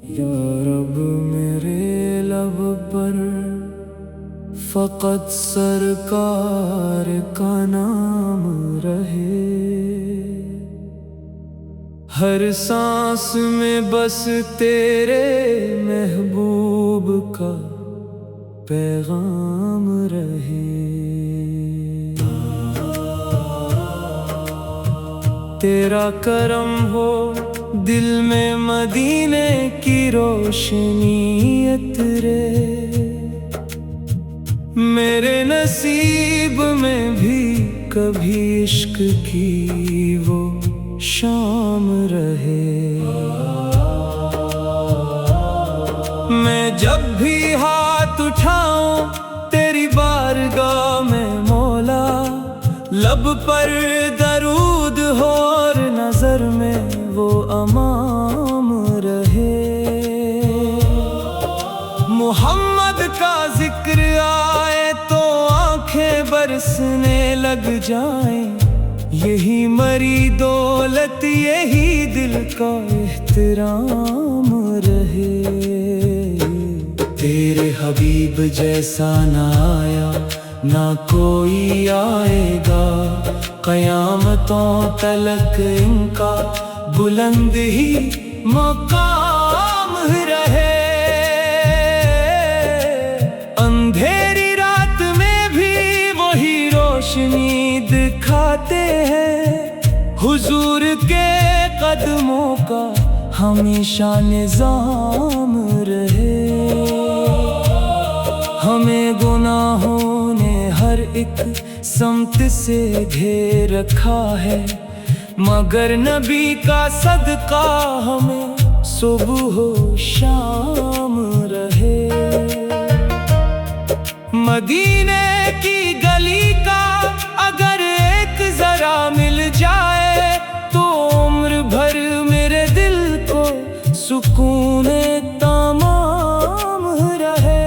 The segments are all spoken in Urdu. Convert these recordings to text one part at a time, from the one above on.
یا رب میرے لب پر فقط سرکار کا نام رہے، ہر سانس میں بس تیرے محبوب کا پیغام رہے۔ تیرا کرم ہو دل میں مدینے کی روشنی اترے، میرے نصیب میں بھی کبھی عشق کی وہ شام رہے۔ میں جب بھی ہاتھ اٹھاؤں تیری بارگاہ میں مولا، لب پر درود ہو اور نظر میں وہ امام رہے۔ محمد کا ذکر آئے تو آنکھیں برسنے لگ جائیں، یہی مری دولت یہی دل کا احترام رہے۔ تیرے حبیب جیسا نہ آیا نہ کوئی آئے گا، قیامتوں تلک ان کا بلند ہی مقام رہے۔ اندھیری رات میں بھی وہی روشنی دکھاتے ہیں، حضور کے قدموں کا ہمیشہ نظام رہے۔ ہمیں گناہوں نے ہر ایک سمت سے گھیر رکھا ہے، مگر نبی کا صدقہ ہمیں صبح و شام رہے۔ مدینے کی گلی کا اگر ایک ذرا مل جائے تو عمر بھر میرے دل کو سکون تمام رہے۔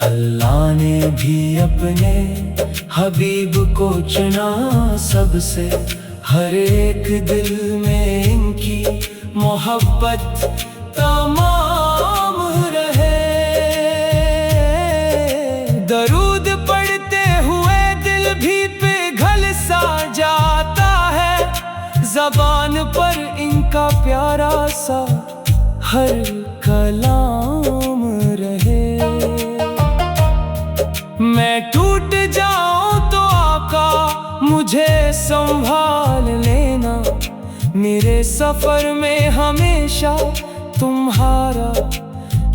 اللہ نے بھی اپنے حبیب کو چنا سب سے، ہر ایک دل میں ان کی محبت تمام رہے۔ درود پڑھتے ہوئے دل بھی پگھل سا جاتا ہے، زبان پر ان کا پیارا سا ہر کلام رہے۔ میں ٹوٹ جاؤں تو آقا مجھے سنبھال لینا، میرے سفر میں ہمیشہ تمہارا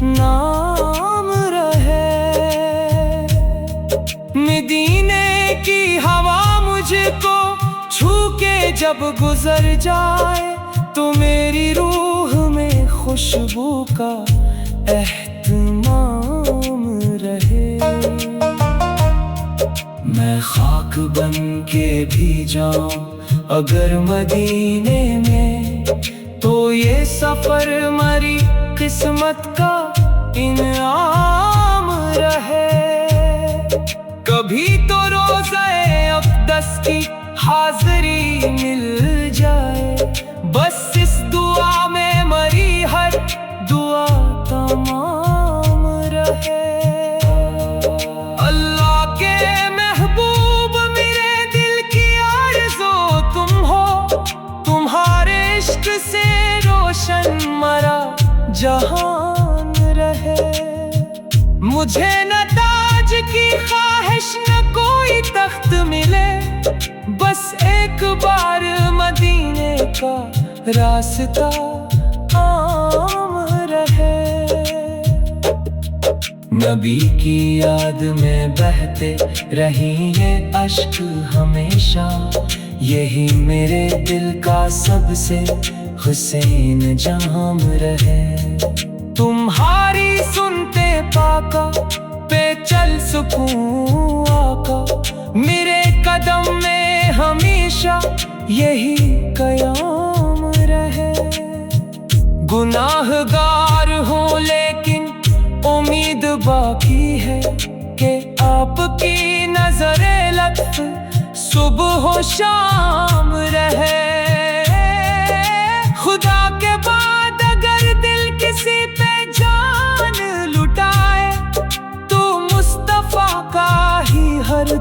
نام رہے۔ مدینے کی ہوا مجھ کو چھو کے جب گزر جائے تو میری روح میں خوشبو کا اہتمام رہے۔ میں خاک بن کے بھی جاؤں اگر مدینے میں، تو یہ سفر ہماری قسمت کا انعام رہے۔ کبھی تو روزہ اقدس کی حاضری مل جائے، بس اس دعا میں مری ہر دعا تمام رہے۔ اللہ کے محبوب میرے دل کی آرزو تم ہو، تمہارے عشق سے روشن مرا جہان رہے۔ مجھے نہ تاج کی خواہش نہ کوئی تخت ملے، بس ایک بار مدینے کا راستہ عام رہے۔ نبی کی یاد میں بہتے رہیں یہ اشک ہمیشہ، یہی میرے دل کا سب سے حسین جام رہے۔ تمہاری سنتے پاکا پہ چل سکوں آقا، میرے قدم میں ہمیشہ یہی قیام رہے۔ گناہ گار ہوں لیکن امید باقی ہے کہ آپ کی نظر لطف صبح و شام رہے۔ خدا کے بعد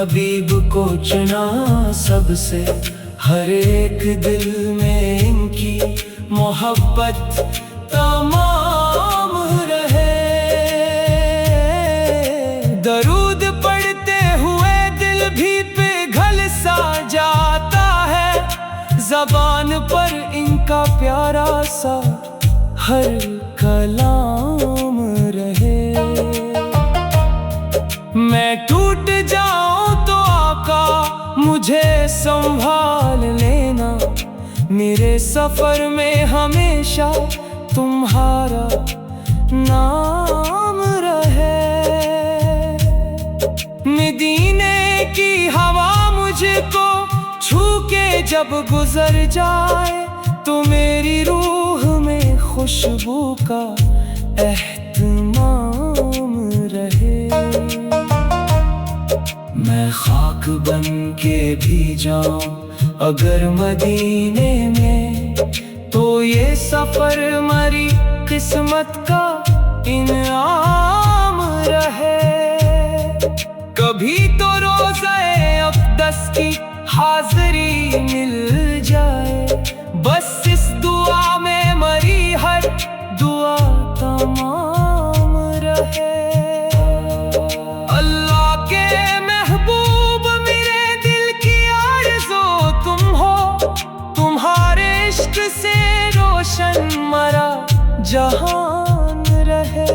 حبیب کو چنا سب سے، ہر ایک دل میں ان کی محبت تمام رہے۔ درود پڑھتے ہوئے دل بھی پگھل سا جاتا ہے، زبان پر ان کا پیارا سا ہر کلام رہے۔ میں ٹوٹ جاؤں تو آقا مجھے سنبھال لینا، میرے سفر میں ہمیشہ تمہارا نام رہے۔ مدینے کی ہوا مجھ کو چھو کے جب گزر جائے تو میری روح میں خوشبو کا اہتمام رہے۔ میں خاک بن کے بھی جاؤں اگر مدینے میں، تو یہ سفر میری قسمت کا انعام رہے۔ کبھی تو روزہ اقدس کی حاضری مل جائے، بس اس دعا میں میری ہر دعا تمام رہے۔ اللہ کے محبوب میرے دل کی آرزو تم ہو، تمہارے عشق سے روشن مرا جہان رہے۔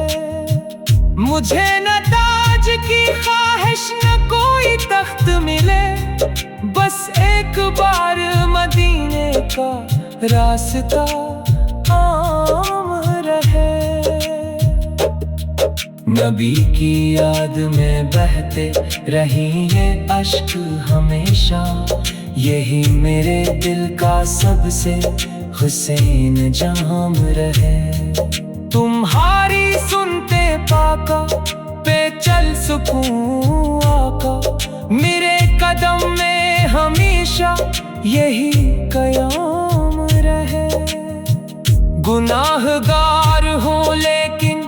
مجھے نہ تاج کی خواہش نہ کوئی تخت ملے، بس ایک بار مدینے کا راستہ عام رہے۔ نبی کی یاد میں بہتے رہیں اشک ہمیشہ، یہی میرے دل کا سب سے حسین جام رہے۔ تمہاری سنتے پاکا پہ چل سکوں آقا، میرے قدم میں ہمیشہ یہی قیام رہے۔ گناہ گار ہوں لیکن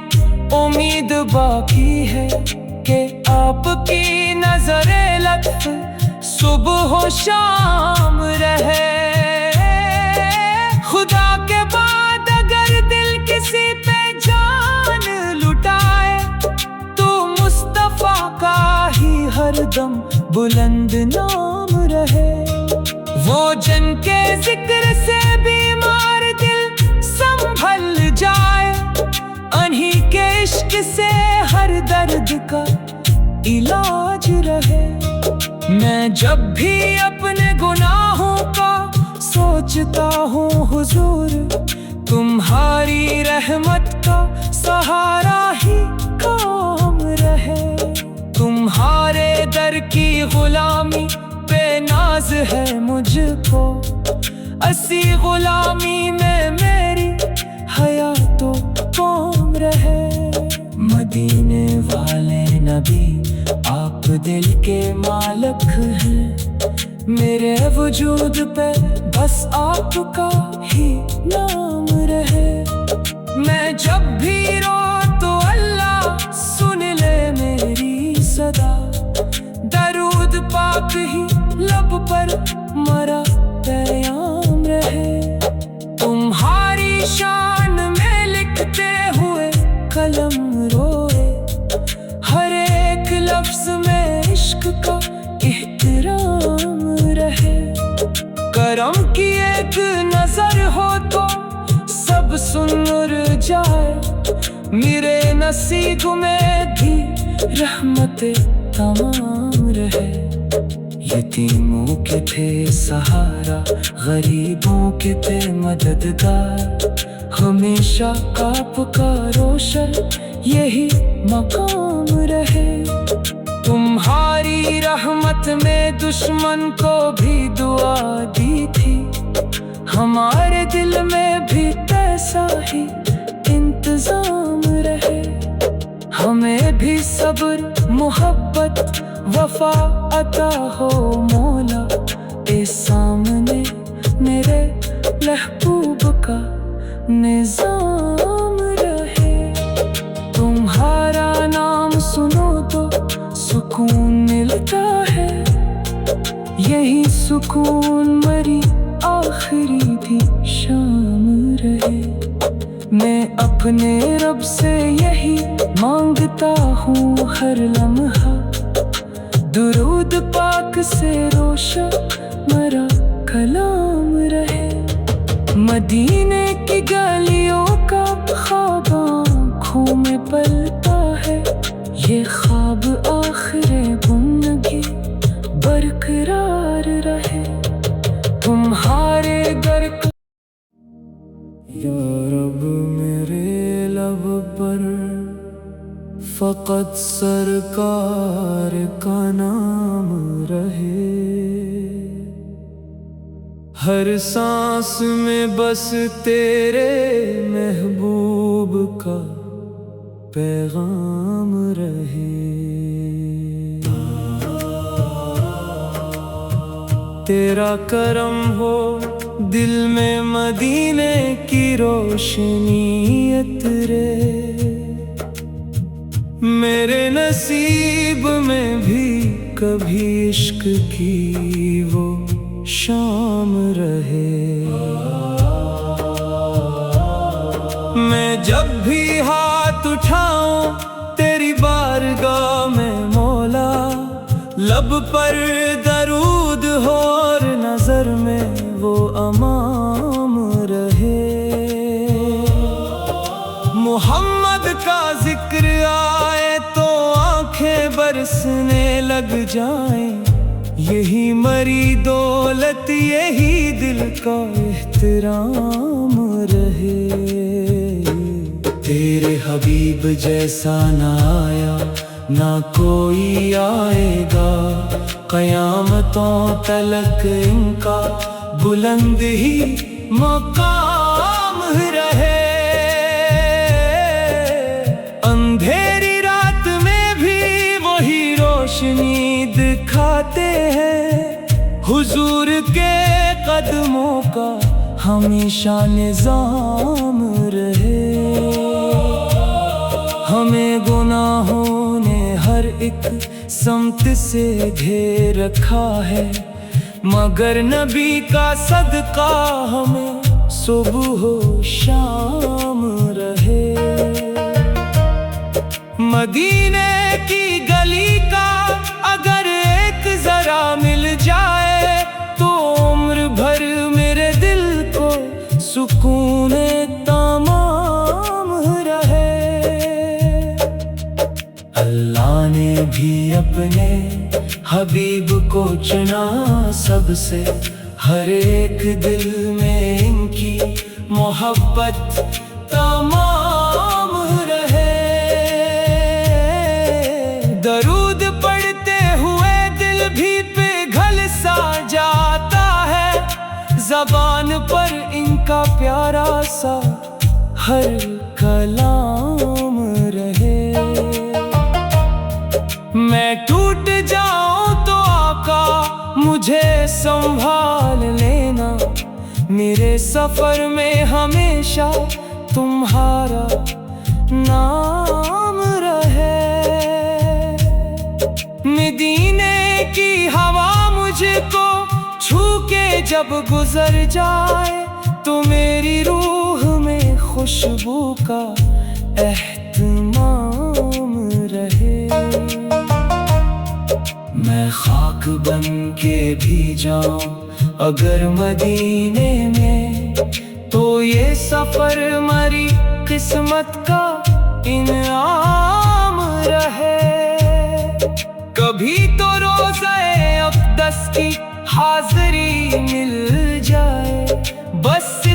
امید باقی ہے کہ آپ کی نظر لطف صبح و شام رہے۔ خدا کے بعد اگر دل کسی پہ جان لٹائے تو مصطفیٰ کا ہی ہر دم بلند نام رہے۔ وہ جن کے ذکر سے بیمار دل سنبھل جائے، انہی کے عشق سے ہر درد کا علاج رہے۔ میں جب بھی اپنے گناہوں کا سوچتا ہوں حضور، تمہاری رحمت کا سہارا ہی کام رہے۔ تمہارے در کی غلامی پہ ناز ہے مجھ کو، اسی غلامی میں میری حیات و قوم رہے۔ مدینے والے نبی آپ دل کے مالک ہیں، میرے وجود پہ بس آپ کا ہی نام رہے۔ میں جب بھی رو تو اللہ سن لے میری صدا، درود پاک ہی لب پر مرا پیام رہے۔ تمہاری شان میں لکھتے ہوئے قلم روئے، ہر ایک لفظ میں عشق کا احترام رہے۔ کرم کی ایک نظر ہو تو سب سن جائے، میرے نصیب میں بھی رحمت تمام رہے۔ یتیموں کے تھے سہارا، غریبوں کے تھے مددگار، ہمیشہ آپ کا روشن یہی مقام رہے۔ تمہاری رحمت میں دشمن کو بھی دعا دی تھی، ہمارے دل میں بھی ایسا ہی انتظام رہے۔ ہمیں بھی صبر محبت وفا عطا ہو مولا، اے سامنے میرے محبوب کا نظام رہے۔ تمہارا نام سنو تو سکون ملتا ہے، یہی سکون مری آخری بھی شام رہے۔ میں اپنے رب سے یہی مانگتا ہوں ہر لمحہ، درود پاک سے روشن مرا کلام رہے۔ مدینے کی گلیوں کا خواب آنکھوں میں پلتا ہے، یہ خواب آخر زندگی برقرار رہے۔ تمہارے در یا رب میرے لب پر فقط سرکار کا نام رہے، ہر سانس میں بس تیرے محبوب کا پیغام رہے۔ تیرا کرم ہو دل میں مدینے کی روشنی اترے، میرے نصیب میں بھی کبھی عشق کی وہ شام رہے۔ میں جب بھی ہاتھ اٹھاؤں تیری بارگاہ میں مولا، لب پر درود ہو اور نظر میں وہ امام رہے۔ محمد کا ذکر آئے تو آنکھیں برسنے لگ جائیں، یہی مری دولت یہی دل کا احترام رہے۔ تیرے حبیب جیسا نہ آیا نہ کوئی آئے گا، قیامتوں تلک ان کا بلند ہی مقام رہے۔ اندھیری رات میں بھی وہی روشنی دکھاتے ہیں، حضور کے قدموں کا ہمیشہ نظام رہے۔ ہمیں گناہوں نے ہر ایک سمت سے گھیر رکھا ہے، مگر نبی کا صدقہ ہمیں صبح و شام رہے۔ مدینے کی گلی کا اگر ایک ذرا مل جائے تو عمر بھر میرے دل کو سکون تمام رہے۔ اللہ نے بھی اپنے حبیب کو چنا سب سے، ہر ایک دل میں ان کی محبت تمام رہے۔ درود پڑھتے ہوئے دل بھی پگھل سا جاتا ہے، زبان پر ان کا پیارا سا ہر کلام رہے۔ میں ٹوٹ جاؤں تو آقا مجھے سنبھال لینا، میرے سفر میں ہمیشہ تمہارا نام رہے۔ مدینے کی ہوا مجھ کو چھو کے جب گزر جائے تو میری روح میں خوشبو کا اہتمام رہے۔ میں خاک بن کے بھی جاؤں اگر مدینے میں، تو یہ سفر مری قسمت کا انعام رہے۔ کبھی تو روزہ اقدس کی حاضری مل جائے، بس